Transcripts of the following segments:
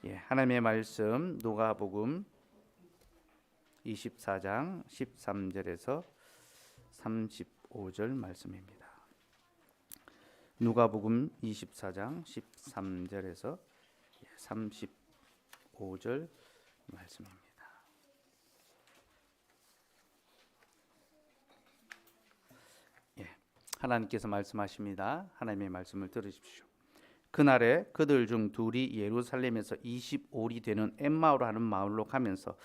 하나님의 말씀 누가복음 24장 13절에서 35절 말씀입니다. 누가복음 24장 13절에서 35절 말씀입니다. 하나님께서 말씀하십니다. 하나님의 말씀을 들으십시오. 그날에 그들 중 둘이 예루살렘에서 25리 되는 엠마오로 하는 마을로 가면서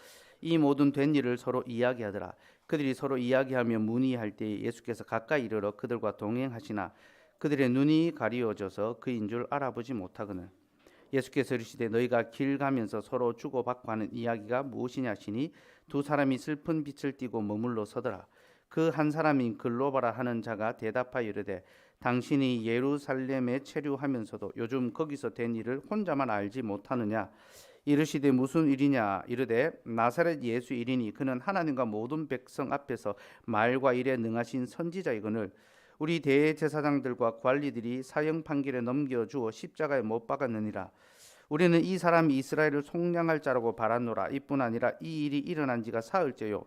이 모든 된 일을 서로 이야기하더라. 그들이 서로 이야기하며 문의할 때에 예수께서 가까이 이르러 그들과 동행하시나 그들의 눈이 가리워져서 그인 줄 알아보지 못하거늘 예수께서 이르시되 너희가 길 가면서 서로 주고받고 하는 이야기가 무엇이냐 하시니 두 사람이 슬픈 빛을 띠고 머물러 서더라. 그 한 사람인 글로바라 하는 자가 대답하여 이르되 당신이 예루살렘에 체류하면서도 요즘 거기서 된 일을 혼자만 알지 못하느냐. 이르시되 무슨 일이냐. 이르되 나사렛 예수 이리니 그는 하나님과 모든 백성 앞에서 말과 일에 능하신 선지자이거늘 우리 대제사장들과 관리들이 사형 판결에 넘겨주어 십자가에 못 박았느니라. 우리는 이 사람이 이스라엘을 속량할 자라고 바랐노라. 이뿐 아니라 이 일이 일어난 지가 사흘째요.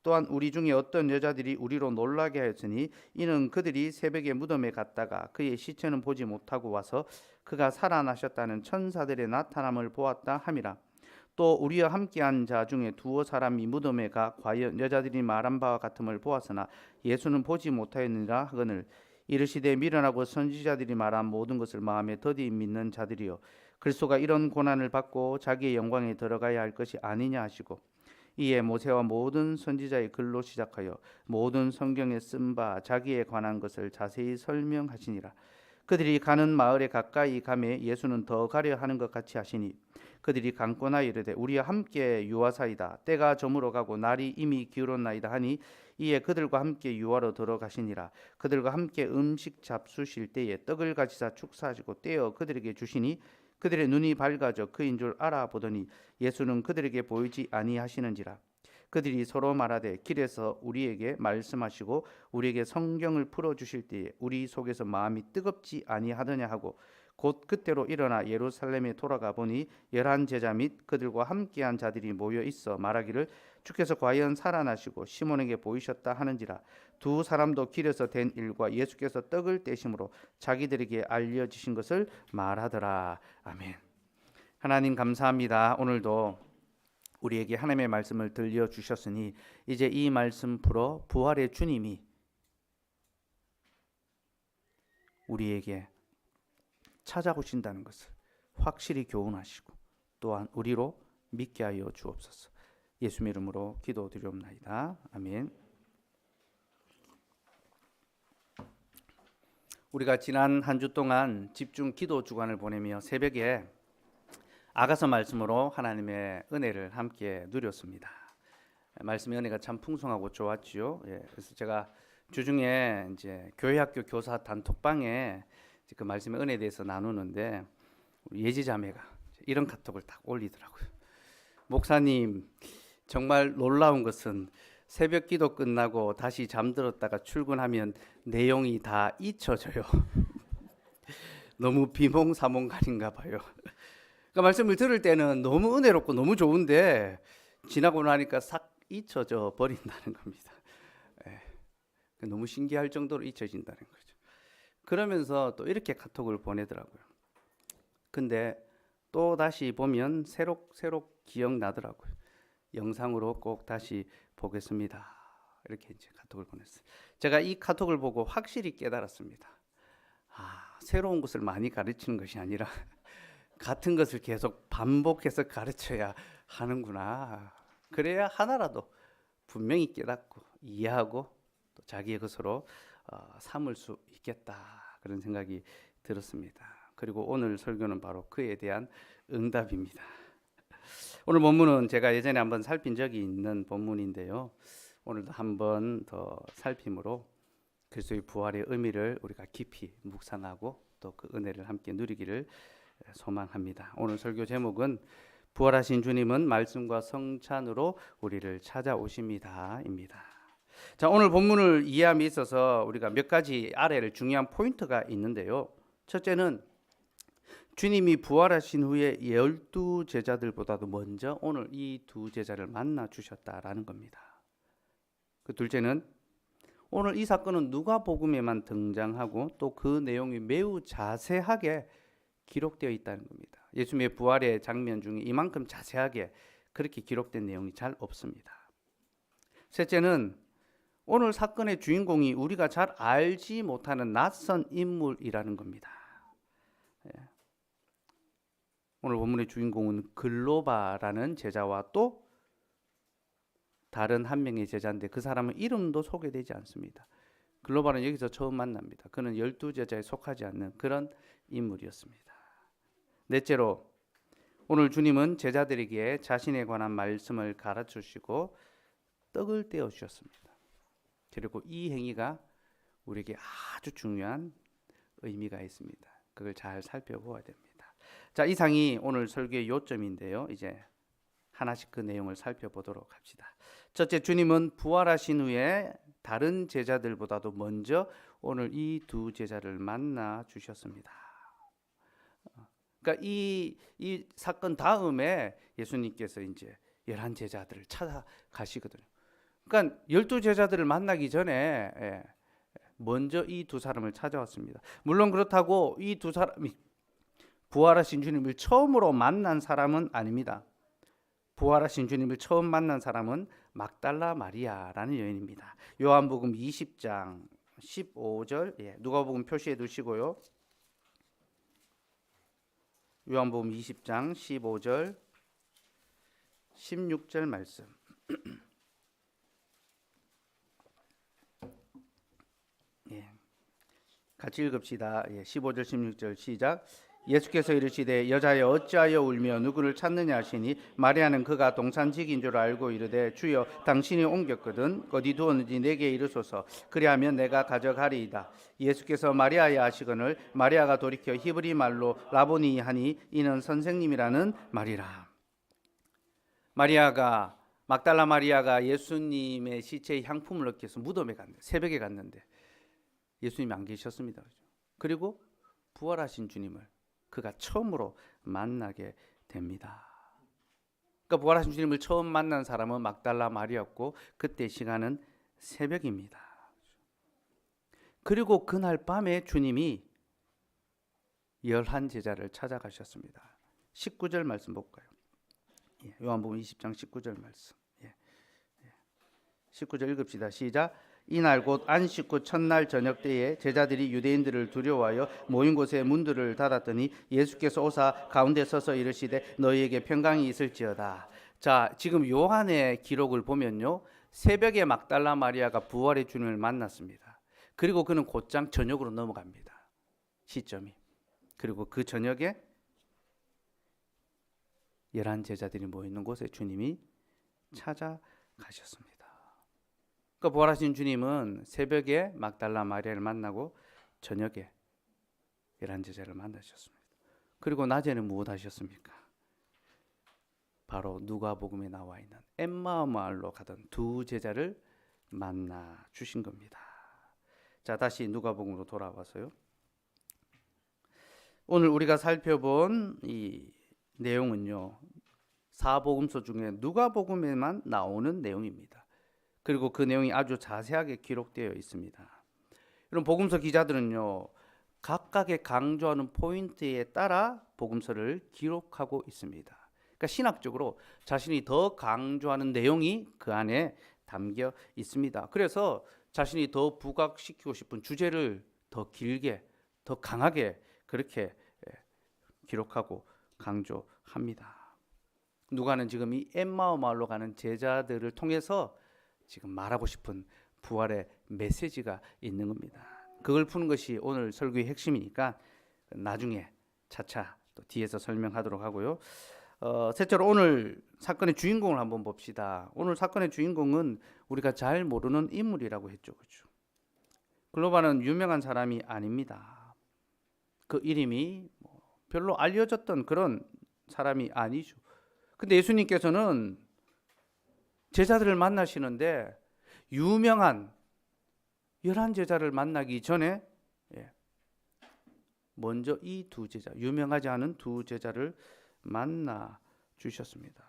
또한 우리 중에 어떤 여자들이 우리로 놀라게 하였으니 이는 그들이 새벽에 무덤에 갔다가 그의 시체는 보지 못하고 와서 그가 살아나셨다는 천사들의 나타남을 보았다 함이라. 또 우리와 함께한 자 중에 두어 사람이 무덤에 가 과연 여자들이 말한 바와 같음을 보았으나 예수는 보지 못하였느니라 하거늘 이르시되 미련하고 선지자들이 말한 모든 것을 마음에 더디 믿는 자들이여 그리스도가 이런 고난을 받고 자기의 영광에 들어가야 할 것이 아니냐 하시고 이에 모세와 모든 선지자의 글로 시작하여 모든 성경에 쓴 바 자기에 관한 것을 자세히 설명하시니라. 그들이 가는 마을에 가까이 가매 예수는 더 가려 하는 것 같이 하시니 그들이 강권하여 이르되 우리와 함께 유하사이다. 때가 저물어 가고 날이 이미 기울었나이다 하니 이에 그들과 함께 유하로 들어가시니라. 그들과 함께 음식 잡수실 때에 떡을 가지사 축사하시고 떼어 그들에게 주시니 그들의 눈이 밝아져 그인 줄 알아보더니 예수는 그들에게 보이지 아니하시는지라. 그들이 서로 말하되 길에서 우리에게 말씀하시고 우리에게 성경을 풀어주실 때에 우리 속에서 마음이 뜨겁지 아니하더냐 하고 곧 그때로 일어나 예루살렘에 돌아가 보니 11 제자 및 그들과 함께한 자들이 모여 있어 말하기를 주께서 과연 살아나시고 시몬에게 보이셨다 하는지라. 두 사람도 길에서 된 일과 예수께서 떡을 떼심으로 자기들에게 알려지신 것을 말하더라. 아멘. 하나님 감사합니다. 오늘도 우리에게 하나님의 말씀을 들려주셨으니 이제 이 말씀으로 부활의 주님이 우리에게 찾아오신다는 것을 확실히 교훈하시고 또한 우리로 믿게 하여 주옵소서. 예수님 이름으로 기도드리옵나이다. 아멘. 우리가 지난 한 주 동안 집중 기도 주간을 보내며 새벽에 아가서 말씀으로 하나님의 은혜를 함께 누렸습니다. 말씀의 은혜가 참 풍성하고 좋았지요. 그래서 제가 주중에 이제 교회학교 교사 단톡방에 그 말씀의 은혜에 대해서 나누는데 우리 예지자매가 이런 카톡을 딱 올리더라고요. 목사님, 정말 놀라운 것은 새벽 기도 끝나고 다시 잠들었다가 출근하면 내용이 다 잊혀져요. 너무 비몽사몽간인가 봐요. 그러니까 말씀을 들을 때는 너무 은혜롭고 너무 좋은데 지나고 나니까 싹 잊혀져 버린다는 겁니다. 너무 신기할 정도로 잊혀진다는 거죠. 그러면서 또 이렇게 카톡을 보내더라고요. 근데 또 다시 보면 새록새록 기억나더라고요. 영상으로 꼭 다시 보겠습니다. 이렇게 이제 카톡을 보냈어요. 제가 이 카톡을 보고 확실히 깨달았습니다. 새로운 것을 많이 가르치는 것이 아니라 같은 것을 계속 반복해서 가르쳐야 하는구나. 그래야 하나라도 분명히 깨닫고 이해하고 또 자기의 것으로 삼을 수 있겠다. 그런 생각이 들었습니다. 그리고 오늘 설교는 바로 그에 대한 응답입니다. 오늘 본문은 제가 예전에 한번 살핀 적이 있는 본문인데요. 오늘도 한번 더 살핌으로 그리스도의 부활의 의미를 우리가 깊이 묵상하고 또 그 은혜를 함께 누리기를 소망합니다. 오늘 설교 제목은 부활하신 주님은 말씀과 성찬으로 우리를 찾아오십니다입니다. 자, 오늘 본문을 이해함에 있어서 우리가 몇 가지 아래를 중요한 포인트가 있는데요. 첫째는 주님이 부활하신 후에 12제자들보다도 먼저 오늘 이 두 제자를 만나 주셨다라는 겁니다. 그 둘째는 오늘 이 사건은 누가복음에만 등장하고 또 그 내용이 매우 자세하게 기록되어 있다는 겁니다. 예수님의 부활의 장면 중에 이만큼 자세하게 그렇게 기록된 내용이 잘 없습니다. 셋째는 오늘 사건의 주인공이 우리가 잘 알지 못하는 낯선 인물이라는 겁니다. 오늘 본문의 주인공은 글로바라는 제자와 또 다른 한 명의 제자인데 그 사람은 이름도 소개되지 않습니다. 글로바는 여기서 처음 만납니다. 그는 12제자에 속하지 않는 그런 인물이었습니다. 넷째로 오늘 주님은 제자들에게 자신에 관한 말씀을 가르치시고 떡을 떼어 주셨습니다. 그리고 이 행위가 우리에게 아주 중요한 의미가 있습니다. 그걸 잘 살펴보아야 됩니다. 자, 이상이 오늘 설교의 요점인데요. 이제 하나씩 그 내용을 살펴보도록 합시다. 첫째, 주님은 부활하신 후에 다른 제자들보다도 먼저 오늘 이 두 제자를 만나 주셨습니다. 그러니까 이 사건 다음에 예수님께서 이제 11제자들을 찾아가시거든요. 그러니까 12제자들을 만나기 전에 먼저 이 두 사람을 찾아왔습니다. 물론 그렇다고 이 두 사람이 부활하신 주님을 처음으로 만난 사람은 아닙니다. 부활하신 주님을 처음 만난 사람은 막달라 마리아라는 여인입니다. 요한복음 20장 15절, 누가복음 표시해 두시고요. 요한복음 20장 15절 16절 말씀. 같이 읽읍시다. 15절 16절 시작. 예수께서 이르시되 여자여 어찌하여 울며 누구를 찾느냐 하시니 마리아는 그가 동산직인 줄 알고 이르되 주여 당신이 옮겼거든 어디 두었는지 내게 이르소서 그리하면 내가 가져가리이다. 예수께서 마리아야 하시거늘 마리아가 돌이켜 히브리 말로 라보니 하니 이는 선생님이라는 말이라. 막달라 마리아가 예수님의 시체에 향품을 넣기 위해서 무덤에 갔는데 새벽에 갔는데 예수님이 안 계셨습니다. 그리고 부활하신 주님을 그가 처음으로 만나게 됩니다. 그러니까 부활하신 주님을 처음 만난 사람은 막달라 마리아였고 그때 시간은 새벽입니다. 그리고 그날 밤에 주님이 11제자를 찾아가셨습니다. 19절 말씀 볼까요? 요한복음 20장 19절 말씀. 19절 읽읍시다. 시작. 이날 곧 안식 후 첫날 저녁 때에 제자들이 유대인들을 두려워하여 모인 곳에 문들을 닫았더니 예수께서 오사 가운데 서서 이르시되 너희에게 평강이 있을지어다. 자, 지금 요한의 기록을 보면요, 새벽에 막달라 마리아가 부활의 주님을 만났습니다. 그리고 그는 곧장 저녁으로 넘어갑니다. 시점이. 그리고 그 저녁에 11제자들이 모이는 곳에 주님이 찾아가셨습니다. 그러니까 부활하신 주님은 새벽에 막달라 마리아를 만나고 저녁에 11제자를 만나셨습니다. 그리고 낮에는 무엇 하셨습니까? 바로 누가복음에 나와 있는 엠마오 마을로 가던 두 제자를 만나 주신 겁니다. 자, 다시 누가복음으로 돌아와서요. 오늘 우리가 살펴본 이 내용은요, 사복음서 중에 누가복음에만 나오는 내용입니다. 그리고 그 내용이 아주 자세하게 기록되어 있습니다. 이런 복음서 기자들은요, 각각의 강조하는 포인트에 따라 복음서를 기록하고 있습니다. 그러니까 신학적으로 자신이 더 강조하는 내용이 그 안에 담겨 있습니다. 그래서 자신이 더 부각시키고 싶은 주제를 더 길게, 더 강하게 그렇게 기록하고 강조합니다. 누가는 지금 이 엠마오 마을로 가는 제자들을 통해서 지금 말하고 싶은 부활의 메시지가 있는 겁니다. 그걸 푸는 것이 오늘 설교의 핵심이니까 나중에 차차 또 뒤에서 설명하도록 하고요. 셋째로 오늘 사건의 주인공을 한번 봅시다. 오늘 사건의 주인공은 우리가 잘 모르는 인물이라고 했죠. 그렇죠? 글로바는 유명한 사람이 아닙니다. 그 이름이 별로 알려졌던 그런 사람이 아니죠. 근데 예수님께서는 제자들을 만나시는데 유명한 11제자를 만나기 전에 먼저 이 두 제자, 유명하지 않은 두 제자를 만나 주셨습니다.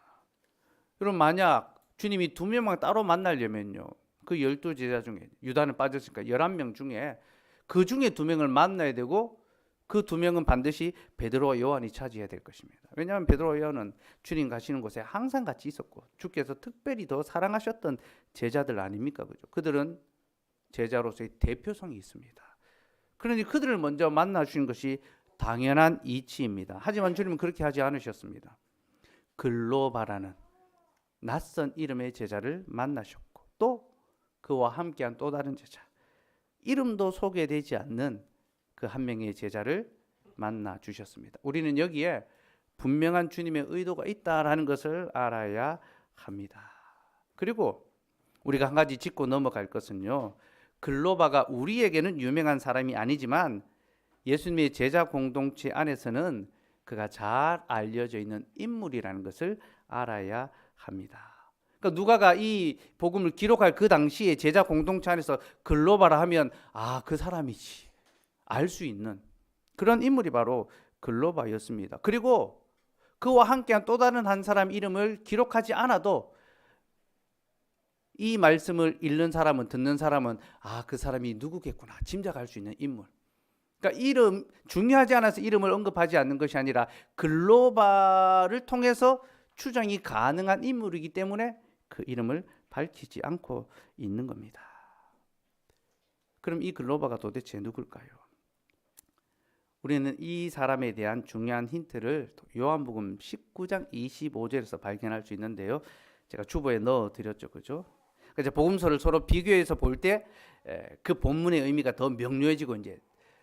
여러분, 만약 주님이 두 명만 따로 만나려면요, 그 12제자 중에 유다는 빠졌으니까 11명 중에 그 중에 두 명을 만나야 되고, 그 두 명은 반드시 베드로와 요한이 차지해야 될 것입니다. 왜냐하면 베드로와 요한은 주님 가시는 곳에 항상 같이 있었고 주께서 특별히 더 사랑하셨던 제자들 아닙니까? 그죠? 그들은 제자로서의 대표성이 있습니다. 그러니 그들을 먼저 만나 주신 것이 당연한 이치입니다. 하지만 주님은 그렇게 하지 않으셨습니다. 글로바라는 낯선 이름의 제자를 만나셨고, 또 그와 함께한 또 다른 제자, 이름도 소개되지 않는 그 한 명의 제자를 만나 주셨습니다. 우리는 여기에 분명한 주님의 의도가 있다라는 것을 알아야 합니다. 그리고 우리가 한 가지 짚고 넘어갈 것은요, 글로바가 우리에게는 유명한 사람이 아니지만 예수님의 제자 공동체 안에서는 그가 잘 알려져 있는 인물이라는 것을 알아야 합니다. 그러니까 누가가 이 복음을 기록할 그 당시에 제자 공동체 안에서 글로바라 하면 그 사람이지 알 수 있는 그런 인물이 바로 글로바였습니다. 그리고 그와 함께한 또 다른 한 사람 이름을 기록하지 않아도 이 말씀을 읽는 사람은, 듣는 사람은 그 사람이 누구겠구나 짐작할 수 있는 인물. 그러니까 이름 중요하지 않아서 이름을 언급하지 않는 것이 아니라 글로바를 통해서 추정이 가능한 인물이기 때문에 그 이름을 밝히지 않고 있는 겁니다. 그럼 이 글로바가 도대체 누굴까요? 우리는 이 사람에 대한 중요한 힌트를 요한복음 19장 25절에서 발견할 수 있는데요. 제가 주보에 넣어 드렸죠. 그죠? 그래서 복음서를 서로 비교해서 볼 때 그 본문의 의미가 더 명료해지고 이제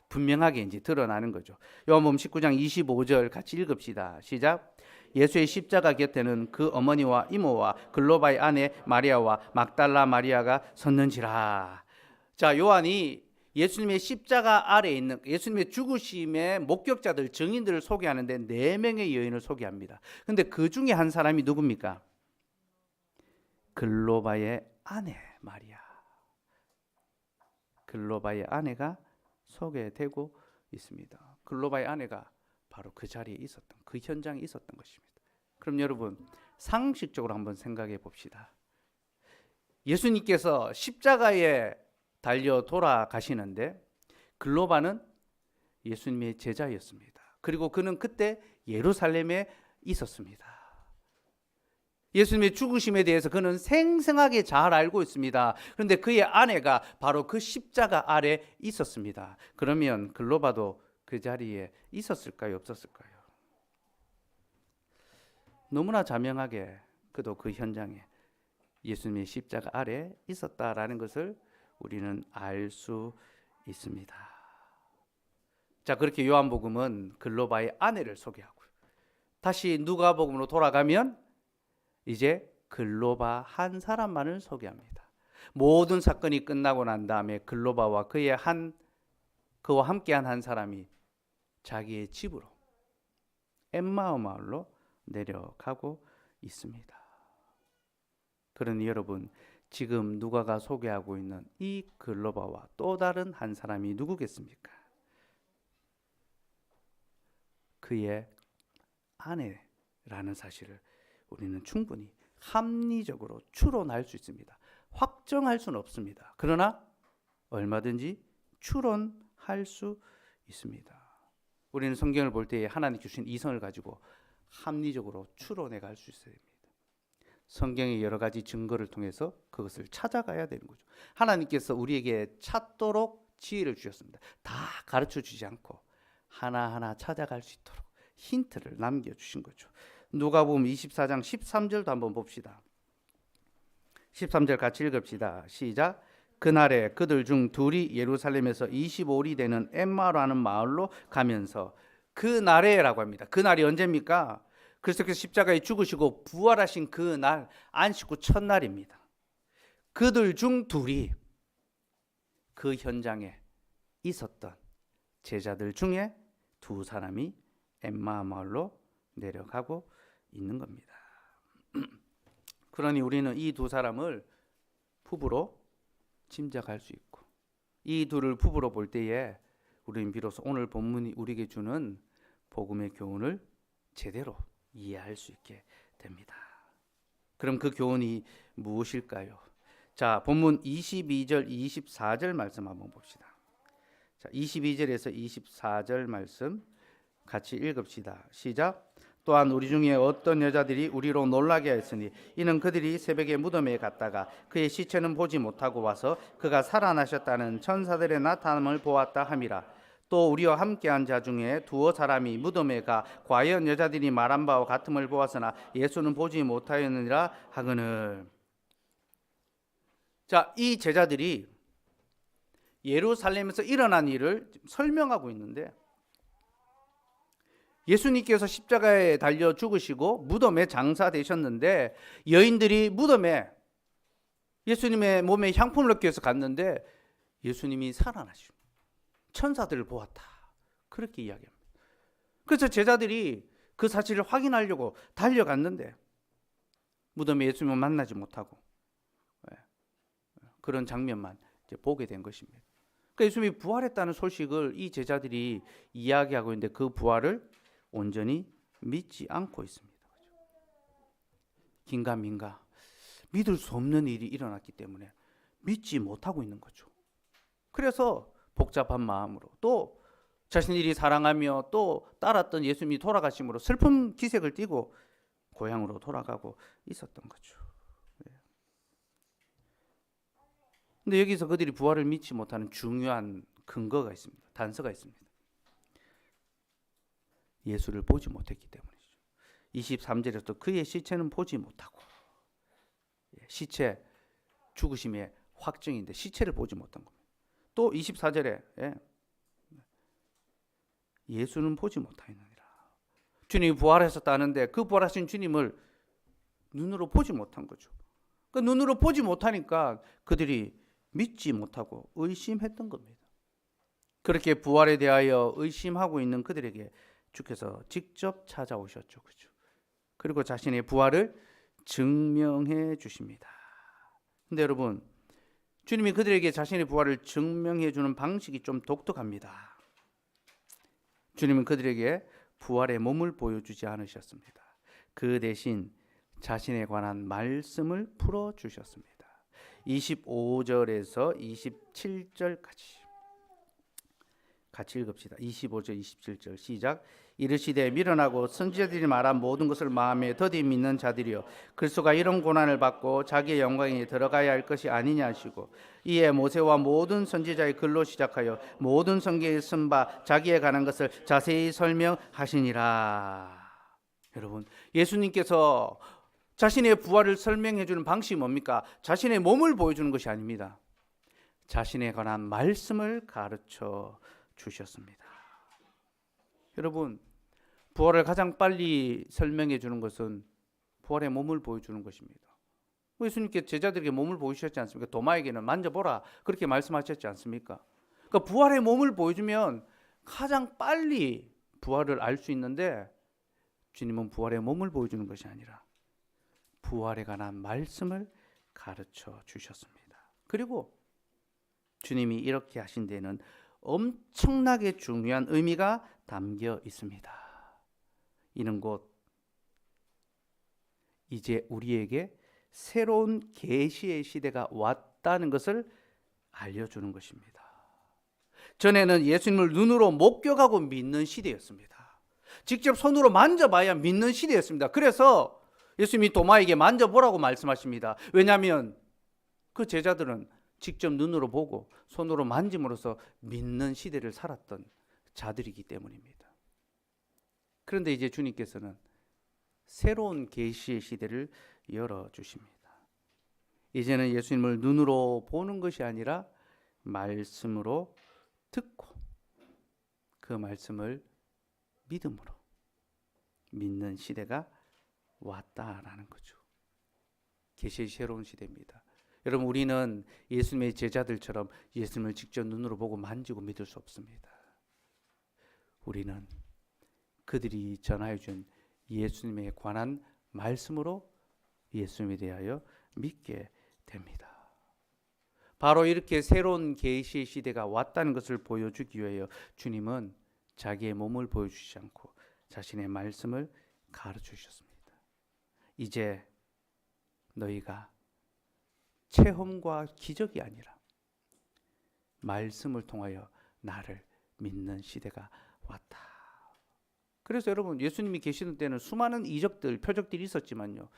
분명하게 이제 드러나는 거죠. 요한복음 19장 25절 같이 읽읍시다. 시작. 예수의 십자가 곁에는 그 어머니와 이모와 글로바의 아내 마리아와 막달라 마리아가 섰는지라. 자, 요한이 예수님의 십자가 아래에 있는 예수님의 죽으심의 목격자들, 증인들을 소개하는데 4명의 여인을 소개합니다. 그런데 그 중에 한 사람이 누굽니까? 글로바의 아내 마리아. 글로바의 아내가 소개되고 있습니다. 글로바의 아내가 바로 그 자리에 있었던, 그 현장에 있었던 것입니다. 그럼 여러분, 상식적으로 한번 생각해 봅시다. 예수님께서 십자가에 달려 돌아가시는데 글로바는 예수님의 제자였습니다. 그리고 그는 그때 예루살렘에 있었습니다. 예수님의 죽으심에 대해서 그는 생생하게 잘 알고 있습니다. 그런데 그의 아내가 바로 그 십자가 아래 있었습니다. 그러면 글로바도 그 자리에 있었을까요? 없었을까요? 너무나 자명하게 그도 그 현장에 예수님의 십자가 아래 있었다라는 것을 우리는 알 수 있습니다. 자, 그렇게 요한복음은 글로바의 아내를 소개하고요. 다시 누가복음으로 돌아가면 이제 글로바 한 사람만을 소개합니다. 모든 사건이 끝나고 난 다음에 글로바와 그와 함께한 한 사람이 자기의 집으로 엠마오 마을로 내려가고 있습니다. 그러니 여러분, 지금 누가가 소개하고 있는 이 글로바와 또 다른 한 사람이 누구겠습니까? 그의 아내라는 사실을 우리는 충분히 합리적으로 추론할 수 있습니다. 확정할 수는 없습니다. 그러나 얼마든지 추론할 수 있습니다. 우리는 성경을 볼 때 하나님 주신 이성을 가지고 합리적으로 추론해 갈 수 있어야 됩니다. 성경의 여러 가지 증거를 통해서 그것을 찾아가야 되는 거죠. 하나님께서 우리에게 찾도록 지혜를 주셨습니다. 다 가르쳐 주지 않고 하나하나 찾아갈 수 있도록 힌트를 남겨주신 거죠. 누가복음 24장 13절도 한번 봅시다. 13절 같이 읽읍시다. 시작. 그날에 그들 중 둘이 예루살렘에서 25里되는 엠마오라는 마을로 가면서, 그날에라고 합니다. 그날이 언제입니까? 그리스도께서 십자가에 죽으시고 부활하신 그날, 안식 후 첫날입니다. 그들 중 둘이 그 현장에 있었던 제자들 중에 두 사람이 엠마오 마을로 내려가고 있는 겁니다. 그러니 우리는 이 두 사람을 부부로 짐작할 수 있고, 이 둘을 부부로 볼 때에 우리는 비로소 오늘 본문이 우리에게 주는 복음의 교훈을 제대로 이해할 수 있게 됩니다. 그럼 그 교훈이 무엇일까요? 자, 본문 22절, 24절 말씀 한번 봅시다. 자, 22절에서 24절 말씀 같이 읽읍시다. 시작. 또한 우리 중에 어떤 여자들이 우리로 놀라게 하였으니 이는 그들이 새벽에 무덤에 갔다가 그의 시체는 보지 못하고 와서 그가 살아나셨다는 천사들의 나타남을 보았다 함이라. 또 우리와 함께한 자 중에 두어 사람이 무덤에 가 과연 여자들이 말한 바와 같음을 보았으나 예수는 보지 못하였느니라 하거늘. 자, 이 제자들이 예루살렘에서 일어난 일을 설명하고 있는데, 예수님께서 십자가에 달려 죽으시고 무덤에 장사되셨는데 여인들이 무덤에 예수님의 몸에 향품을 넣기 위해서 갔는데 예수님이 살아나시고 천사들을 보았다, 그렇게 이야기합니다. 그래서 제자들이 그 사실을 확인하려고 달려갔는데 무덤에 예수님을 만나지 못하고 그런 장면만 이제 보게 된 것입니다. 그러니까 예수님이 부활했다는 소식을 이 제자들이 이야기하고 있는데 그 부활을 온전히 믿지 않고 있습니다. 긴가민가 믿을 수 없는 일이 일어났기 때문에 믿지 못하고 있는 거죠. 그래서 복잡한 마음으로 또 자신들이 사랑하며 또 따랐던 예수님이 돌아가심으로 슬픈 기색을 띠고 고향으로 돌아가고 있었던 거죠. 근데 여기서 그들이 부활을 믿지 못하는 중요한 근거가 있습니다. 단서가 있습니다. 예수를 보지 못했기 때문이죠. 23절에서 그의 시체는 보지 못하고, 시체 죽으심의 확정인데 시체를 보지 못한 겁니다. 또 24절에 예수는 보지 못하였느니라. 주님이 부활하셨다는데 그 부활하신 주님을 눈으로 보지 못한 거죠. 그 눈으로 보지 못하니까 그들이 믿지 못하고 의심했던 겁니다. 그렇게 부활에 대하여 의심하고 있는 그들에게 주께서 직접 찾아오셨죠. 그죠? 그리고 자신의 부활을 증명해 주십니다. 근데 여러분, 주님이 그들에게 자신의 부활을 증명해 주는 방식이 좀 독특합니다. 주님은 그들에게 부활의 몸을 보여주지 않으셨습니다. 그 대신 자신에 관한 말씀을 풀어 주셨습니다. 25절에서 27절까지 같이 읽읍시다. 25절 27절 시작. 이르시되 미련하고 선지자들이 말한 모든 것을 마음에 더디 믿는 자들이여, 그리스도가 이런 고난을 받고 자기의 영광에 들어가야 할 것이 아니냐 하시고, 이에 모세와 모든 선지자의 글로 시작하여 모든 성경에 쓴 바 자기에 관한 것을 자세히 설명하시니라. 여러분, 예수님께서 자신의 부활을 설명해 주는 방식이 뭡니까? 자신의 몸을 보여주는 것이 아닙니다. 자신에 관한 말씀을 가르쳐 주셨습니다. 여러분, 부활을 가장 빨리 설명해 주는 것은 부활의 몸을 보여주는 것입니다. 예수님께 제자들에게 몸을 보여주셨지 않습니까? 도마에게는 만져보라, 그렇게 말씀하셨지 않습니까? 그러니까 부활의 몸을 보여주면 가장 빨리 부활을 알 수 있는데, 주님은 부활의 몸을 보여주는 것이 아니라 부활에 관한 말씀을 가르쳐 주셨습니다. 그리고 주님이 이렇게 하신 데는 엄청나게 중요한 의미가 담겨 있습니다. 이는 곧 이제 우리에게 새로운 계시의 시대가 왔다는 것을 알려주는 것입니다. 전에는 예수님을 눈으로 목격하고 믿는 시대였습니다. 직접 손으로 만져봐야 믿는 시대였습니다. 그래서 예수님이 도마에게 만져보라고 말씀하십니다. 왜냐하면 그 제자들은 직접 눈으로 보고 손으로 만짐으로써 믿는 시대를 살았던 자들이기 때문입니다. 그런데 이제 주님께서는 새로운 계시의 시대를 열어주십니다. 이제는 예수님을 눈으로 보는 것이 아니라 말씀으로 듣고 그 말씀을 믿음으로 믿는 시대가 왔다라는 거죠. 계시의 새로운 시대입니다. 여러분, 우리는 예수님의 제자들처럼 예수님을 직접 눈으로 보고 만지고 믿을 수 없습니다. 우리는 그들이 전하여 준 예수님에 관한 말씀으로 예수님에 대하여 믿게 됩니다. 바로 이렇게 새로운 계시의 시대가 왔다는 것을 보여주기 위하여 주님은 자기의 몸을 보여주지 않고 자신의 말씀을 가르쳐주셨습니다. 이제 너희가 체험과 기적이 아니라 말씀을 통하여 나를 믿는 시대가 왔다. 그래서 여러분, 예수님이 계시는 때는 수많은 이적들, 표적들이 있었지만요,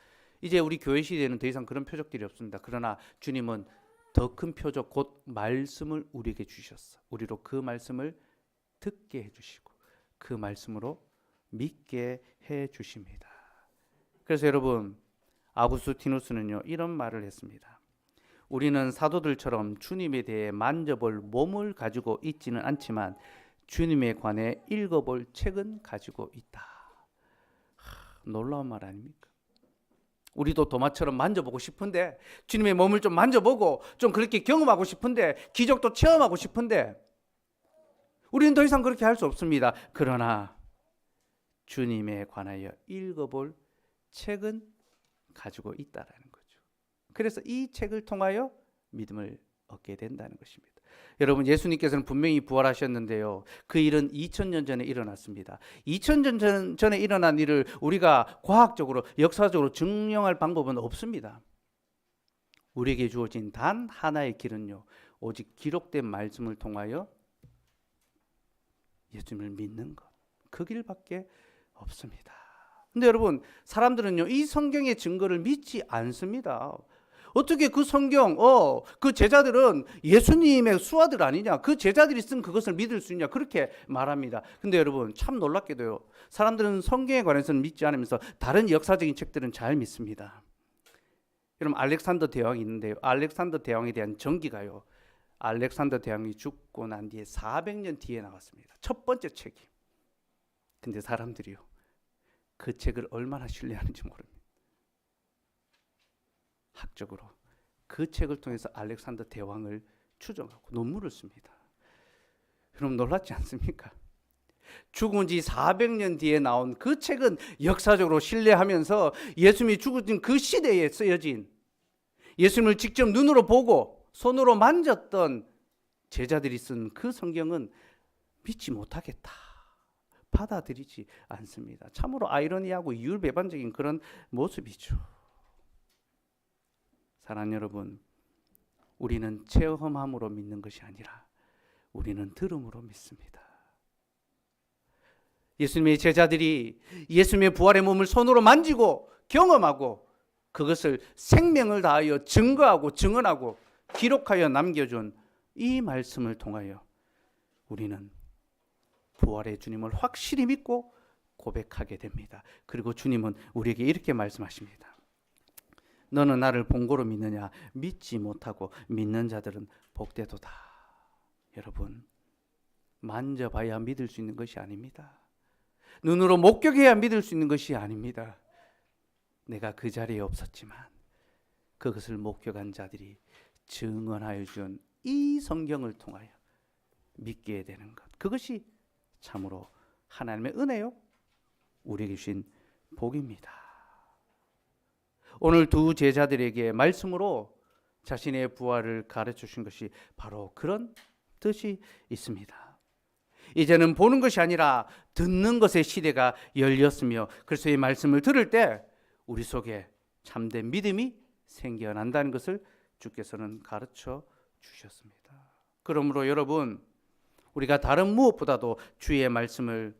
이제 우리 교회 시대에는 더 이상 그런 표적들이 없습니다. 그러나 주님은 더 큰 표적, 곧 말씀을 우리에게 주셨어. 우리로 그 말씀을 듣게 해주시고 그 말씀으로 믿게 해주십니다. 그래서 여러분, 아구스티누스는요 이런 말을 했습니다. 우리는 사도들처럼 주님에 대해 만져볼 몸을 가지고 있지는 않지만 주님에 관해 읽어볼 책은 가지고 있다. 놀라운 말 아닙니까? 우리도 도마처럼 만져보고 싶은데, 주님의 몸을 좀 만져보고 좀 그렇게 경험하고 싶은데, 기적도 체험하고 싶은데 우리는 더 이상 그렇게 할 수 없습니다. 그러나 주님에 관하여 읽어볼 책은 가지고 있다라는 거죠. 그래서 이 책을 통하여 믿음을 얻게 된다는 것입니다. 여러분, 예수님께서는 분명히 부활하셨는데요, 그 일은 2000년 전에 일어났습니다. 2000년 전에 일어난 일을 우리가 과학적으로, 역사적으로 증명할 방법은 없습니다. 우리에게 주어진 단 하나의 길은요, 오직 기록된 말씀을 통하여 예수님을 믿는 것, 그 길밖에 없습니다. 근데 여러분, 사람들은요 이 성경의 증거를 믿지 않습니다. 어떻게 그 성경, 그 제자들은 예수님의 수하들 아니냐, 그 제자들이 쓴 그것을 믿을 수 있냐, 그렇게 말합니다. 근데 여러분, 참 놀랍게도요, 사람들은 성경에 관해서는 믿지 않으면서 다른 역사적인 책들은 잘 믿습니다. 여러분, 알렉산더 대왕이 있는데요, 알렉산더 대왕에 대한 전기가요, 알렉산더 대왕이 죽고 난 뒤에 400년 뒤에 나왔습니다. 첫 번째 책이. 근데 사람들이요 그 책을 얼마나 신뢰하는지 모릅니다. 학적으로 그 책을 통해서 알렉산더 대왕을 추정하고 논문을 씁니다. 여러분, 놀랍지 않습니까? 죽은 지 400년 뒤에 나온 그 책은 역사적으로 신뢰하면서 예수님이 죽으신 그 시대에 쓰여진, 예수님을 직접 눈으로 보고 손으로 만졌던 제자들이 쓴 그 성경은 믿지 못하겠다, 받아들이지 않습니다. 참으로 아이러니하고 이율배반적인 그런 모습이죠. 사랑하는 여러분, 우리는 체험함으로 믿는 것이 아니라 우리는 들음으로 믿습니다. 예수님의 제자들이 예수님의 부활의 몸을 손으로 만지고 경험하고 그것을 생명을 다하여 증거하고 증언하고 기록하여 남겨준 이 말씀을 통하여 우리는 부활의 주님을 확실히 믿고 고백하게 됩니다. 그리고 주님은 우리에게 이렇게 말씀하십니다. 너는 나를 본고로 믿느냐? 믿지 못하고 믿는 자들은 복되도다. 여러분, 만져봐야 믿을 수 있는 것이 아닙니다. 눈으로 목격해야 믿을 수 있는 것이 아닙니다. 내가 그 자리에 없었지만 그것을 목격한 자들이 증언하여 준 이 성경을 통하여 믿게 되는 것, 그것이 참으로 하나님의 은혜요, 우리에게 주신 복입니다. 오늘 두 제자들에게 말씀으로 자신의 부활을 가르쳐 주신 것이 바로 그런 뜻이 있습니다. 이제는 보는 것이 아니라 듣는 것의 시대가 열렸으며, 그래서 이 말씀을 들을 때 우리 속에 참된 믿음이 생겨난다는 것을 주께서는 가르쳐 주셨습니다. 그러므로 여러분, 우리가 다른 무엇보다도 주의 말씀을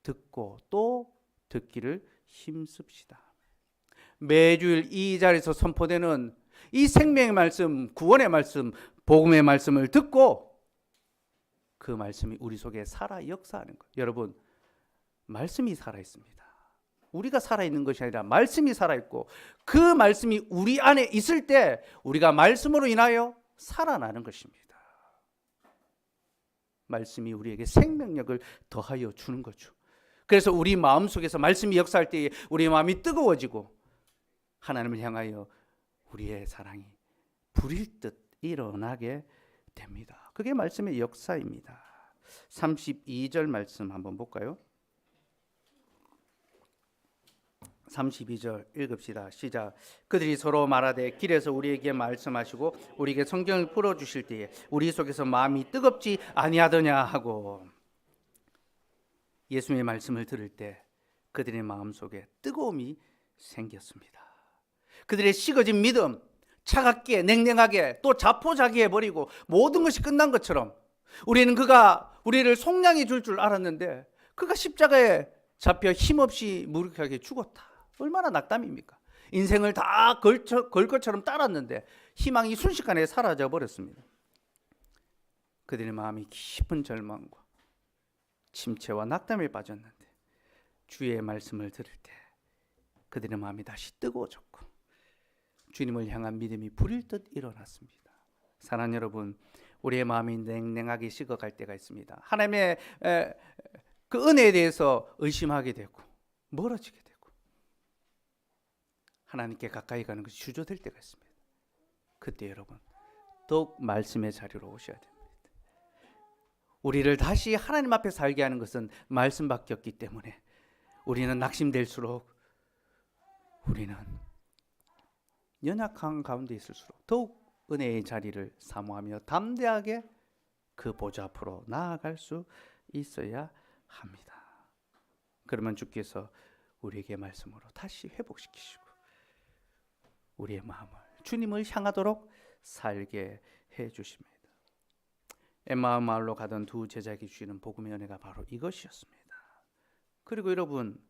듣고 또 듣기를 힘씁시다. 매주일 이 자리에서 선포되는 이 생명의 말씀, 구원의 말씀, 복음의 말씀을 듣고 그 말씀이 우리 속에 살아 역사하는 것. 여러분, 말씀이 살아 있습니다. 우리가 살아있는 것이 아니라 말씀이 살아있고, 그 말씀이 우리 안에 있을 때 우리가 말씀으로 인하여 살아나는 것입니다. 말씀이 우리에게 생명력을 더하여 주는 거죠. 그래서 우리 마음속에서 말씀이 역사할 때 우리의 마음이 뜨거워지고 하나님을 향하여 우리의 사랑이 불일 듯 일어나게 됩니다. 그게 말씀의 역사입니다. 32절 말씀 한번 볼까요? 32절 읽읍시다. 시작. 그들이 서로 말하되 길에서 우리에게 말씀하시고 우리에게 성경을 풀어주실 때에 우리 속에서 마음이 뜨겁지 아니하더냐 하고, 예수님의 말씀을 들을 때 그들의 마음속에 뜨거움이 생겼습니다. 그들의 식어진 믿음, 차갑게 냉랭하게 또 자포자기해버리고 모든 것이 끝난 것처럼 우리는 그가 우리를 속량해 줄 줄 알았는데 그가 십자가에 잡혀 힘없이 무력하게 죽었다. 얼마나 낙담입니까? 인생을 다 걸 것처럼 따랐는데 희망이 순식간에 사라져 버렸습니다. 그들의 마음이 깊은 절망과 침체와 낙담에 빠졌는데 주의 말씀을 들을 때 그들의 마음이 다시 뜨거워졌고 주님을 향한 믿음이 불일 듯 일어났습니다. 사랑하는 여러분, 우리의 마음이 냉랭하게 식어갈 때가 있습니다. 하나님의 그 은혜에 대해서 의심하게 되고 멀어지게 되고 하나님께 가까이 가는 것이 주저될 때가 있습니다. 그때 여러분 더욱 말씀의 자리로 오셔야 됩니다. 우리를 다시 하나님 앞에 살게 하는 것은 말씀밖에 없기 때문에 우리는 낙심될수록, 우리는 연약한 가운데 있을수록 더욱 은혜의 자리를 사모하며 담대하게 그 보좌 앞으로 나아갈 수 있어야 합니다. 그러면 주께서 우리에게 말씀으로 다시 회복시키시고 우리의 마음을 주님을 향하도록 살게 해주십니다. 엠마오 마을로 가던 두 제자에게 주시는 복음의 은혜가 바로 이것이었습니다. 그리고 여러분,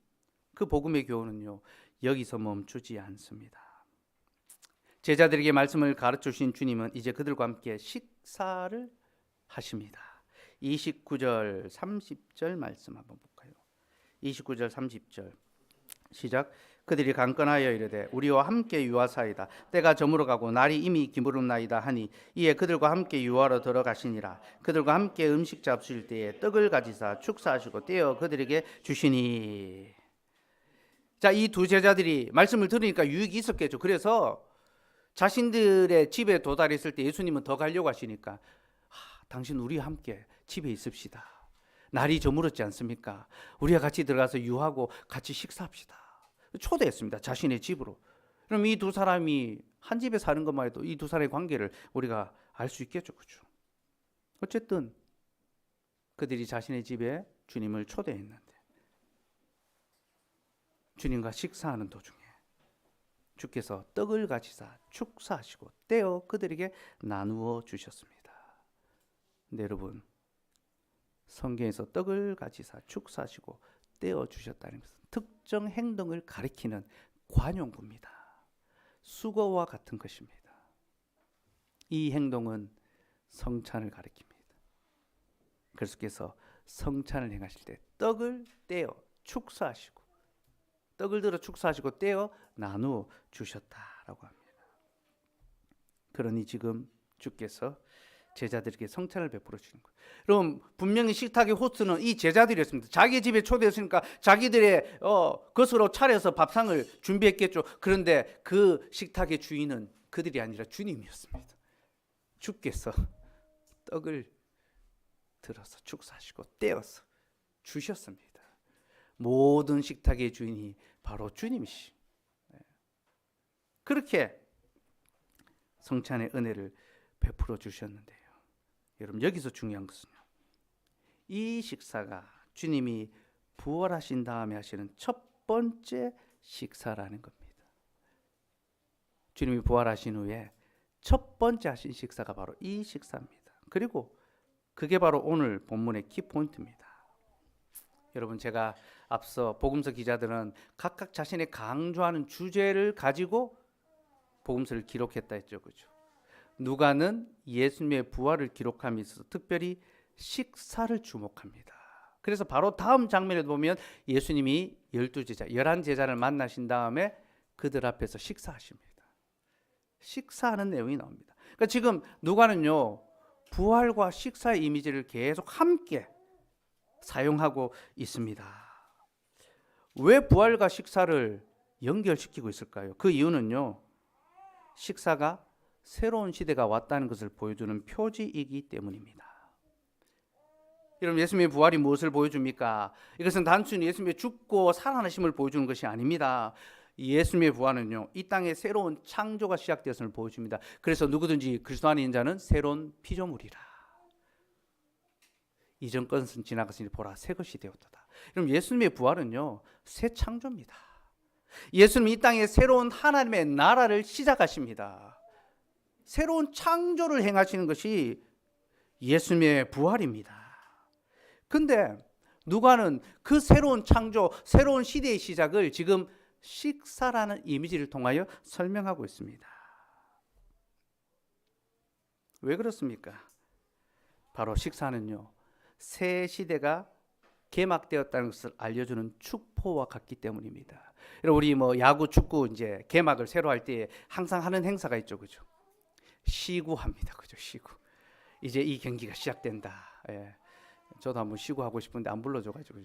그 복음의 교훈은요 여기서 멈추지 않습니다. 제자들에게 말씀을 가르쳐 주신 주님은 이제 그들과 함께 식사를 하십니다. 29절 30절 말씀 한번 볼까요? 29절 30절 시작. 그들이 강건하여 이르되 우리와 함께 유하사이다. 때가 저물어가고 날이 이미 기울었나이다 하니 이에 그들과 함께 유하러 들어가시니라. 그들과 함께 음식 잡수실 때에 떡을 가지사 축사하시고 떼어 그들에게 주시니. 자, 이 두 제자들이 말씀을 들으니까 유익이 있었겠죠. 그래서 자신들의 집에 도달했을 때 예수님은 더 가려고 하시니까 당신 우리와 함께 집에 있읍시다. 날이 저물었지 않습니까? 우리와 같이 들어가서 유하고 같이 식사합시다. 초대했습니다. 자신의 집으로. 그럼 이 두 사람이 한 집에 사는 것만 해도 이 두 사람의 관계를 우리가 알 수 있겠죠. 그렇죠? 어쨌든 그들이 자신의 집에 주님을 초대했는데 주님과 식사하는 도중에 주께서 떡을 가지사 축사하시고 떼어 그들에게 나누어 주셨습니다. 근데 여러분, 성경에서 떡을 가지사 축사하시고 떼어 주셨다는 것은 특정 행동을 가리키는 관용구입니다. 수거와 같은 것입니다. 이 행동은 성찬을 가리킵니다. 그리스도께서 성찬을 행하실 때 떡을 떼어 축사하시고 떡을 들어 축사하시고 떼어 나누어 주셨다라고 합니다. 그러니 지금 주께서 제자들에게 성찬을 베풀어 주신 거예요. 그럼 분명히 식탁의 호스트는 이 제자들이었습니다. 자기 집에 초대했으니까 자기들의 것으로 차려서 밥상을 준비했겠죠. 그런데 그 식탁의 주인은 그들이 아니라 주님이었습니다. 주께서 떡을 들어서 축사하시고 떼어서 주셨습니다. 모든 식탁의 주인이 바로 주님이시. 그렇게 성찬의 은혜를 베풀어 주셨는데요. 여러분, 여기서 중요한 것은요, 이 식사가 주님이 부활하신 다음에 하시는 첫 번째 식사라는 겁니다. 주님이 부활하신 후에 첫 번째 하신 식사가 바로 이 식사입니다. 그리고 그게 바로 오늘 본문의 키포인트입니다. 여러분, 제가 앞서 복음서 기자들은 각각 자신의 강조하는 주제를 가지고 복음서를 기록했다 했죠. 그렇죠? 누가는 예수님의 부활을 기록함에 있어서 특별히 식사를 주목합니다. 그래서 바로 다음 장면에 보면 예수님이 12제자, 11제자를 만나신 다음에 그들 앞에서 식사하십니다. 식사하는 내용이 나옵니다. 그러니까 지금 누가는요, 부활과 식사의 이미지를 계속 함께 사용하고 있습니다. 왜 부활과 식사를 연결시키고 있을까요? 그 이유는요, 식사가 새로운 시대가 왔다는 것을 보여주는 표지이기 때문입니다. 여러분, 예수님의 부활이 무엇을 보여줍니까? 이것은 단순히 예수님의 죽고 살아나심을 보여주는 것이 아닙니다. 예수님의 부활은요, 이 땅에 새로운 창조가 시작되었음을 보여줍니다. 그래서 누구든지 그리스도 안에 있는 자는 새로운 피조물이라. 이전 것은 지나갔으니 보라 새 것이 되었도다. 그럼 예수님의 부활은요, 새 창조입니다. 예수님이 이 땅에 새로운 하나님의 나라를 시작하십니다. 새로운 창조를 행하시는 것이 예수님의 부활입니다. 근데 누가는 그 새로운 창조, 새로운 시대의 시작을 지금 식사라는 이미지를 통하여 설명하고 있습니다. 왜 그렇습니까? 바로 식사는요, 새 시대가 개막되었다는 것을 알려주는 축포와 같기 때문입니다. 우리 야구, 축구 이제 개막을 새로 할 때 항상 하는 행사가 있죠, 그죠? 시구합니다, 그죠? 시구. 이제 이 경기가 시작된다. 예. 저도 한번 시구하고 싶은데 안 불러줘가지고,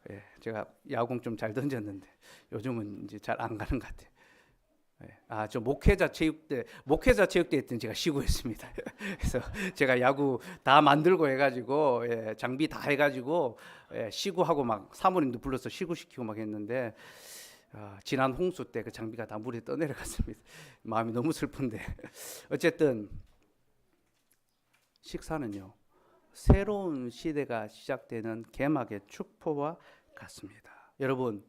예. 제가 야구공 좀 잘 던졌는데 요즘은 이제 잘 안 가는 것 같아요. 예. 저 목회자 체육대 했던 제가 시구했습니다. 그래서 제가 야구 다 만들고 해가지고, 예, 장비 다 해가지고, 예, 시구하고 막 사모님도 불러서 시구시키고 막 했는데, 지난 홍수 때 그 장비가 다 물에 떠내려갔습니다. 마음이 너무 슬픈데 어쨌든 식사는요, 새로운 시대가 시작되는 개막의 축포와 같습니다. 여러분,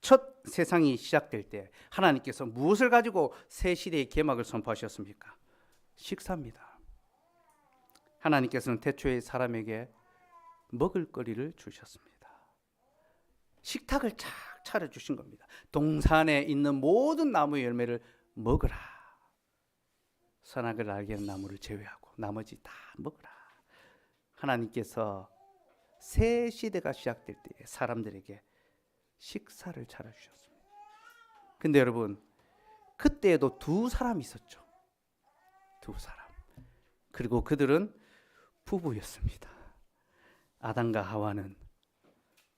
첫 세상이 시작될 때 하나님께서 무엇을 가지고 새 시대의 개막을 선포하셨습니까? 식사입니다. 하나님께서는 태초에 사람에게 먹을거리를 주셨습니다. 식탁을 착 차려주신 겁니다. 동산에 있는 모든 나무 열매를 먹으라. 선악을 알게 하는 나무를 제외하고 나머지 다 먹으라. 하나님께서 새 시대가 시작될 때 사람들에게 식사를 차려주셨습니다. 근데 여러분, 그때에도 두 사람이 있었죠. 두 사람. 그리고 그들은 부부였습니다. 아담과 하와는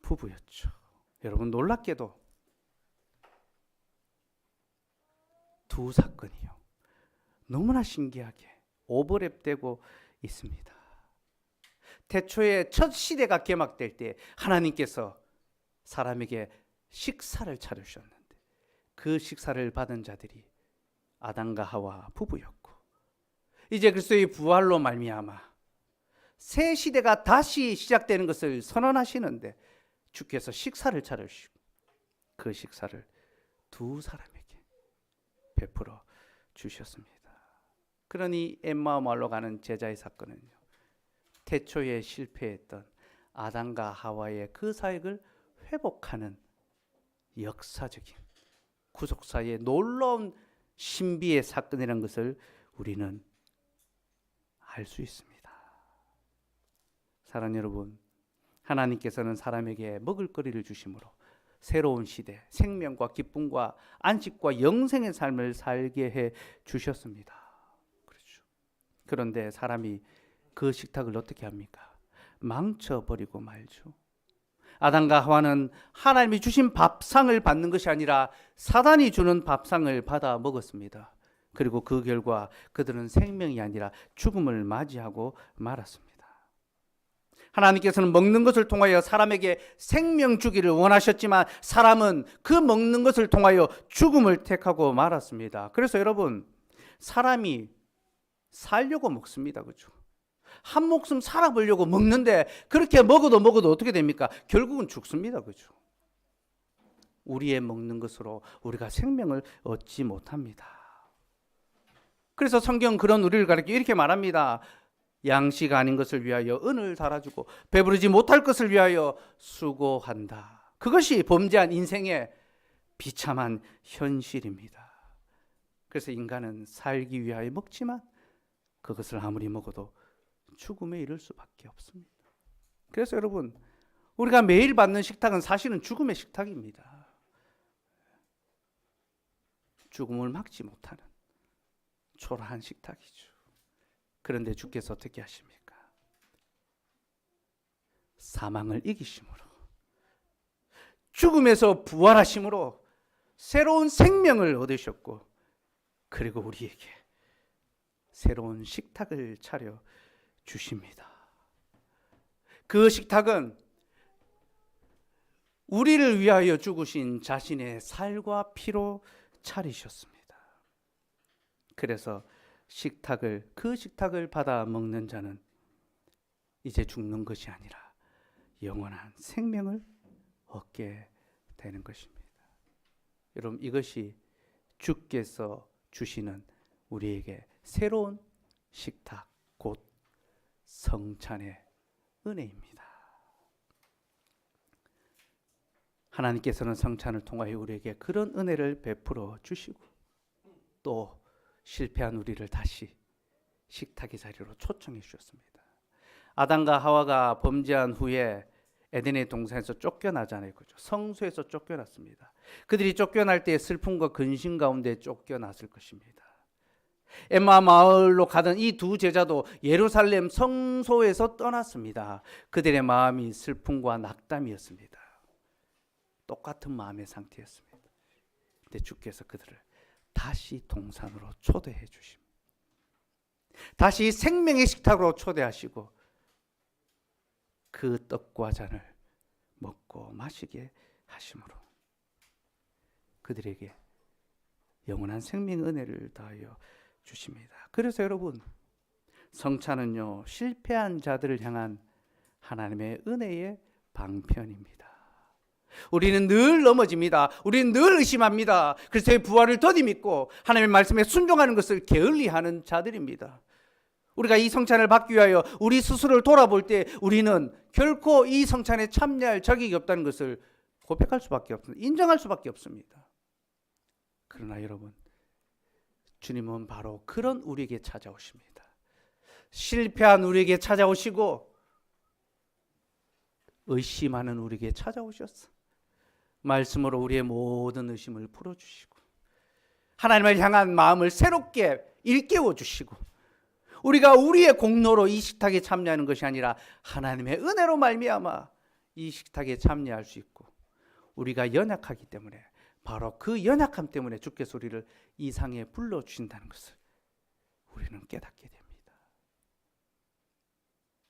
부부였죠. 여러분, 놀랍게도 두 사건이요, 너무나 신기하게 오버랩되고 있습니다. 태초에 첫 시대가 개막될 때 하나님께서 사람에게 식사를 차려주셨는데 그 식사를 받은 자들이 아담과 하와 부부였고, 이제 그리스도의 부활로 말미암아 새 시대가 다시 시작되는 것을 선언하시는데 주께서 식사를 차려주시고 그 식사를 두 사람에게 베풀어 주셨습니다. 그러니 엠마오마을로 가는 제자의 사건은요, 태초에 실패했던 아담과 하와의 그 사역을 회복하는 역사적인 구속사의 놀라운 신비의 사건이라는 것을 우리는 알 수 있습니다. 사랑하는 여러분, 하나님께서는 사람에게 먹을거리를 주심으로 새로운 시대, 생명과 기쁨과 안식과 영생의 삶을 살게 해 주셨습니다. 그렇죠. 그런데 사람이 그 식탁을 어떻게 합니까? 망쳐버리고 말죠. 아담과 하와는 하나님이 주신 밥상을 받는 것이 아니라 사단이 주는 밥상을 받아 먹었습니다. 그리고 그 결과 그들은 생명이 아니라 죽음을 맞이하고 말았습니다. 하나님께서는 먹는 것을 통하여 사람에게 생명 주기를 원하셨지만 사람은 그 먹는 것을 통하여 죽음을 택하고 말았습니다. 그래서 여러분, 사람이 살려고 먹습니다. 그렇죠? 한 목숨 살아보려고 먹는데 그렇게 먹어도 어떻게 됩니까? 결국은 죽습니다. 그렇죠? 우리의 먹는 것으로 우리가 생명을 얻지 못합니다. 그래서 성경은 그런 우리를 가르쳐 이렇게 말합니다. 양식 아닌 것을 위하여 은을 달아주고 배부르지 못할 것을 위하여 수고한다. 그것이 범죄한 인생의 비참한 현실입니다. 그래서 인간은 살기 위하여 먹지만 그것을 아무리 먹어도 죽음에 이를 수밖에 없습니다. 그래서 여러분, 우리가 매일 받는 식탁은 사실은 죽음의 식탁입니다. 죽음을 막지 못하는 초라한 식탁이죠. 그런데 주께서 어떻게 하십니까? 사망을 이기심으로, 죽음에서 부활하심으로 새로운 생명을 얻으셨고, 그리고 우리에게 새로운 식탁을 차려 주십니다. 그 식탁은 우리를 위하여 죽으신 자신의 살과 피로 차리셨습니다. 그래서 그 식탁을 받아 먹는 자는 이제 죽는 것이 아니라 영원한 생명을 얻게 되는 것입니다. 여러분, 이것이 주께서 주시는 우리에게 새로운 식탁, 곧 성찬의 은혜입니다. 하나님께서는 성찬을 통하여 우리에게 그런 은혜를 베풀어 주시고 또 실패한 우리를 다시 식탁의 자리로 초청해 주셨습니다. 아담과 하와가 범죄한 후에 에덴의 동산에서 쫓겨나잖아요. 그죠? 성소에서 쫓겨났습니다. 그들이 쫓겨날 때 슬픔과 근심 가운데 쫓겨났을 것입니다. 엠마 마을로 가던 이 두 제자도 예루살렘 성소에서 떠났습니다. 그들의 마음이 슬픔과 낙담이었습니다. 똑같은 마음의 상태였습니다. 근데 주께서 그들을 다시 동산으로 초대해 주십니다. 다시 생명의 식탁으로 초대하시고 그 떡과 잔을 먹고 마시게 하심으로 그들에게 영원한 생명 은혜를 다하여 주십니다. 그래서 여러분, 성찬은요, 실패한 자들을 향한 하나님의 은혜의 방편입니다. 우리는 늘 넘어집니다. 우리는 늘 의심합니다. 그래서 부활을 더디 믿고 하나님의 말씀에 순종하는 것을 게을리하는 자들입니다. 우리가 이 성찬을 받기 위하여 우리 스스로를 돌아볼 때 우리는 결코 이 성찬에 참여할 자격이 없다는 것을 고백할 수밖에 없습니다. 인정할 수밖에 없습니다. 그러나 여러분, 주님은 바로 그런 우리에게 찾아오십니다. 실패한 우리에게 찾아오시고 의심하는 우리에게 찾아오셨어. 말씀으로 우리의 모든 의심을 풀어주시고 하나님을 향한 마음을 새롭게 일깨워 주시고 우리가 우리의 공로로 이 식탁에 참여하는 것이 아니라 하나님의 은혜로 말미암아 이 식탁에 참여할 수 있고 우리가 연약하기 때문에 바로 그 연약함 때문에 주께서 우리를 이 상에 불러주신다는 것을 우리는 깨닫게 됩니다.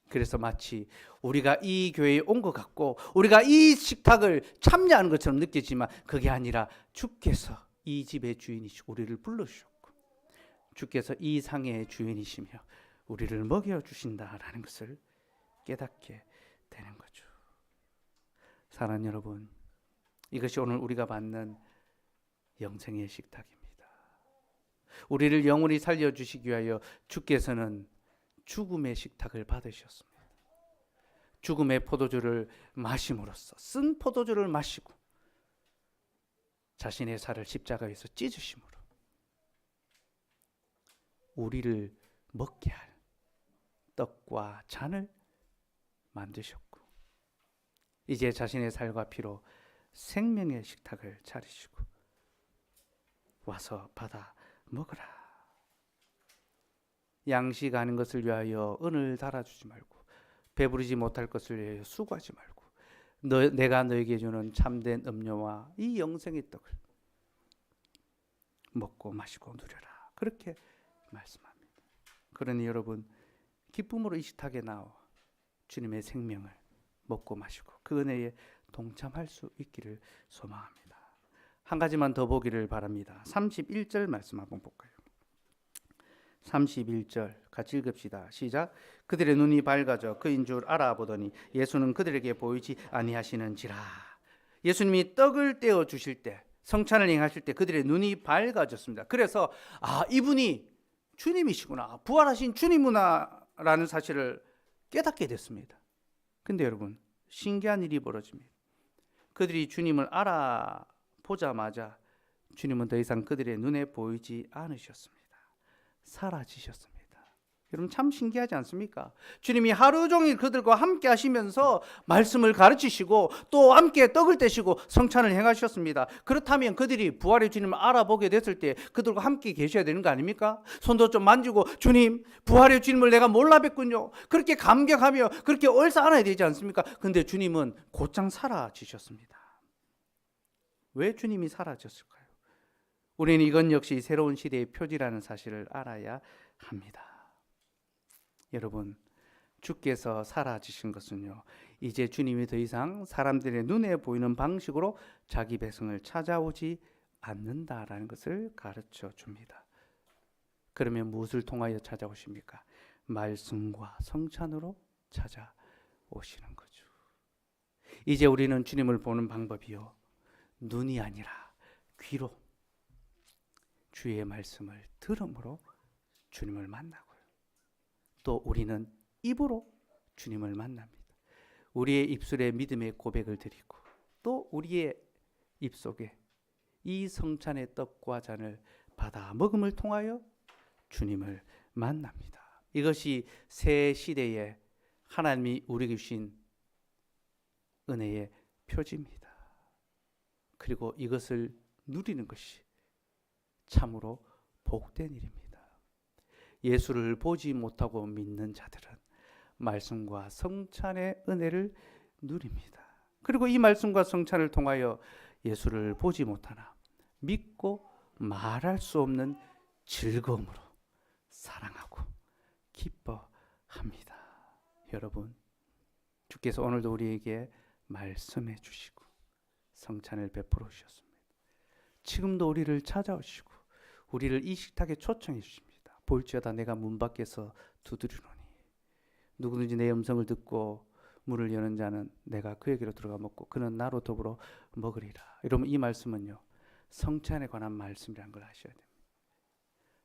그래서 마치 우리가 이 교회에 온 것 같고 우리가 이 식탁을 참여하는 것처럼 느껴지지만 그게 아니라 주께서 이 집의 주인이시고 우리를 불러주셨고 주께서 이 상의 주인이시며 우리를 먹여주신다라는 것을 깨닫게 되는 거죠. 사랑하는 여러분, 이것이 오늘 우리가 받는 영생의 식탁입니다. 우리를 영원히 살려주시기 위하여 주께서는 죽음의 식탁을 받으셨습니다. 죽음의 포도주를 마심으로써 쓴 포도주를 마시고 자신의 살을 십자가에서 찢으심으로 우리를 먹게 할 떡과 잔을 만드셨고 이제 자신의 살과 피로 생명의 식탁을 차리시고 와서 받아 먹으라. 양식하는 것을 위하여 은을 달아주지 말고 배부르지 못할 것을 위하여 수고하지 말고 내가 너에게 주는 참된 음료와 이 영생의 떡을 먹고 마시고 누려라. 그렇게 말씀합니다. 그러니 여러분, 기쁨으로 이 식탁에 나와 주님의 생명을 먹고 마시고 그 은혜에 동참할 수 있기를 소망합니다. 한 가지만 더 보기를 바랍니다. 31절 말씀 한번 볼까요? 31절 같이 읽읍시다. 시작. 그들의 눈이 밝아져 그인 줄 알아보더니 예수는 그들에게 보이지 아니하시는지라. 예수님이 떡을 떼어 주실 때, 성찬을 행하실 때 그들의 눈이 밝아졌습니다. 그래서 이분이 주님이시구나, 부활하신 주님이구나라는 사실을 깨닫게 됐습니다. 근데 여러분, 신기한 일이 벌어집니다. 그들이 주님을 알아보자마자 주님은 더 이상 그들의 눈에 보이지 않으셨습니다. 사라지셨습니다. 여러분, 참 신기하지 않습니까? 주님이 하루 종일 그들과 함께 하시면서 말씀을 가르치시고 또 함께 떡을 떼시고 성찬을 행하셨습니다. 그렇다면 그들이 부활의 주님을 알아보게 됐을 때 그들과 함께 계셔야 되는 거 아닙니까? 손도 좀 만지고 주님, 부활의 주님을 내가 몰라 뵀군요. 그렇게 감격하며 그렇게 얼싸 안아야 되지 않습니까? 근데 주님은 곧장 사라지셨습니다. 왜 주님이 사라졌을까요? 우리는 이건 역시 새로운 시대의 표지라는 사실을 알아야 합니다. 여러분, 주께서 사라지신 것은요, 이제 주님이 더 이상 사람들의 눈에 보이는 방식으로 자기 백성을 찾아오지 않는다라는 것을 가르쳐 줍니다. 그러면 무엇을 통하여 찾아오십니까? 말씀과 성찬으로 찾아오시는 거죠. 이제 우리는 주님을 보는 방법이요, 눈이 아니라 귀로 주의 말씀을 들음으로 주님을 만나고요, 또 우리는 입으로 주님을 만납니다. 우리의 입술에 믿음의 고백을 드리고 또 우리의 입속에 이 성찬의 떡과 잔을 받아 먹음을 통하여 주님을 만납니다. 이것이 새 시대에 하나님이 우리에게 주신 은혜의 표지입니다. 그리고 이것을 누리는 것이 참으로 복된 일입니다. 예수를 보지 못하고 믿는 자들은 말씀과 성찬의 은혜를 누립니다. 그리고 이 말씀과 성찬을 통하여 예수를 보지 못하나 믿고 말할 수 없는 즐거움으로 사랑하고 기뻐합니다. 여러분, 주께서 오늘도 우리에게 말씀해 주시고 성찬을 베풀어 주셨습니다. 지금도 우리를 찾아오시고 우리를 이 식탁에 초청해 주십니다. 볼지어다 내가 문 밖에서 두드리노니 누구든지 내 음성을 듣고 문을 여는 자는 내가 그에게로 들어가 먹고 그는 나로 더불어 먹으리라. 여러분, 이 말씀은요, 성찬에 관한 말씀이라는 걸 아셔야 됩니다.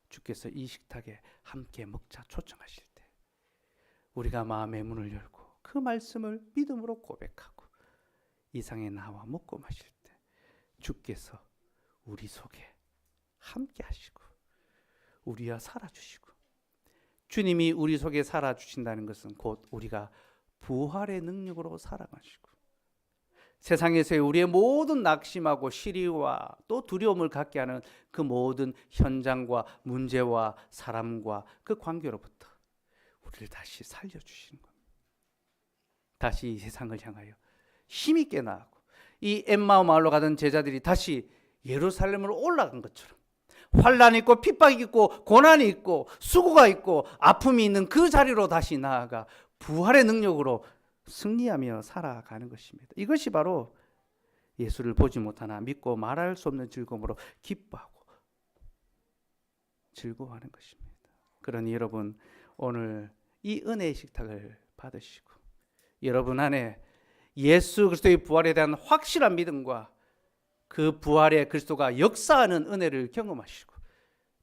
주께서 이 식탁에 함께 먹자 초청하실 때 우리가 마음의 문을 열고 그 말씀을 믿음으로 고백하고 이 상에 나와 먹고 마실 때 주께서 우리 속에 함께 하시고 우리와 살아주시고, 주님이 우리 속에 살아주신다는 것은 곧 우리가 부활의 능력으로 살아가시고 세상에서의 우리의 모든 낙심하고 시리와 또 두려움을 갖게 하는 그 모든 현장과 문제와 사람과 그 관계로부터 우리를 다시 살려주시는 겁니다. 다시 이 세상을 향하여 힘있게 나아가고 이 엠마오 마을로 가던 제자들이 다시 예루살렘으로 올라간 것처럼 환난이 있고 핍박이 있고 고난이 있고 수고가 있고 아픔이 있는 그 자리로 다시 나아가 부활의 능력으로 승리하며 살아가는 것입니다. 이것이 바로 예수를 보지 못하나 믿고 말할 수 없는 즐거움으로 기뻐하고 즐거워하는 것입니다. 그러니 여러분, 오늘 이 은혜의 식탁을 받으시고 여러분 안에 예수 그리스도의 부활에 대한 확실한 믿음과 그 부활의 그리스도가 역사하는 은혜를 경험하시고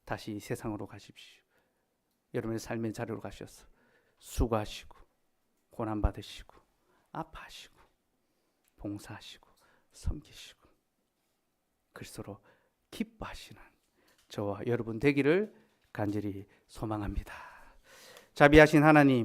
다시 세상으로 가십시오. 여러분의 삶의 자리로 가셔서 수고하시고 고난받으시고 아파하시고 봉사하시고 섬기시고 그리스도로 기뻐하시는 저와 여러분 되기를 간절히 소망합니다. 자비하신 하나님,